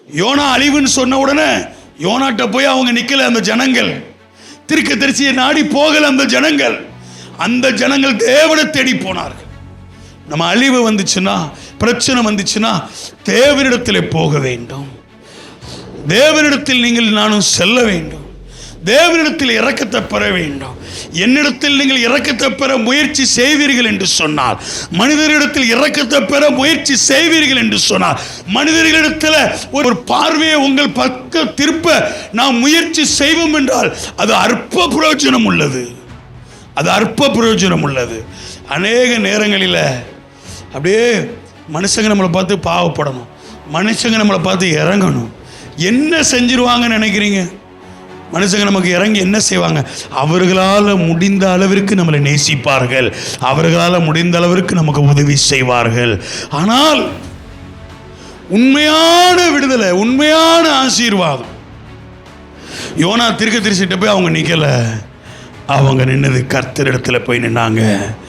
YONO அழிவுன்னு சொன்ன உடனே யோனாட்ட போய் அவங்க நிக்கல. அந்த ஜனங்கள் தீர்க்கதரிசியை நாடி போகல. அந்த ஜனங்கள் தேவனை தேடி போனார்கள். நம்ம அழிவு வந்துச்சுன்னா, பிரச்சனை வந்துச்சுன்னா தேவனிடத்தில் போக வேண்டும். தேவனிடத்தில் நீங்கள் நானும் செல்ல வேண்டும். தேவனிடத்தில் இரக்கத்தை பெற வேண்டும். என்னிடத்தில் நீங்கள் இரக்கத்தை பெற முயற்சி செய்வீர்கள் என்று சொன்னால், மனிதர்களிடத்தில் இரக்கத்தை பெற முயற்சி செய்வீர்கள் என்று சொன்னால், மனிதர்களிடத்தில் ஒரு பார்வையை உங்கள் பக்கம் திருப்ப நாம் முயற்சி செய்வோம் என்றால் அது அற்ப பிரயோஜனம் உள்ளது. அநேக நேரங்களில் அப்படியே மனுஷங்க நம்மளை பார்த்து பாவப்படணும், மனுஷங்க நம்மளை பார்த்து இறங்கணும். என்ன செஞ்சிருவாங்கன்னு நினைக்கிறீங்க? மனுஷங்க நமக்கு இறங்கி என்ன செய்வாங்க? அவர்களால் முடிந்த அளவிற்கு நம்மளை நேசிப்பார்கள், அவர்களால் முடிந்த அளவிற்கு நமக்கு உதவி செய்வார்கள். ஆனால் உண்மையான விடுதலை, உண்மையான ஆசீர்வாதம், யோனா தீர்க்கதரிசிட்ட போய் அவங்க நிக்கல. அவங்க நின்னது கர்த்தரிடத்துல போய் நின்னாங்க.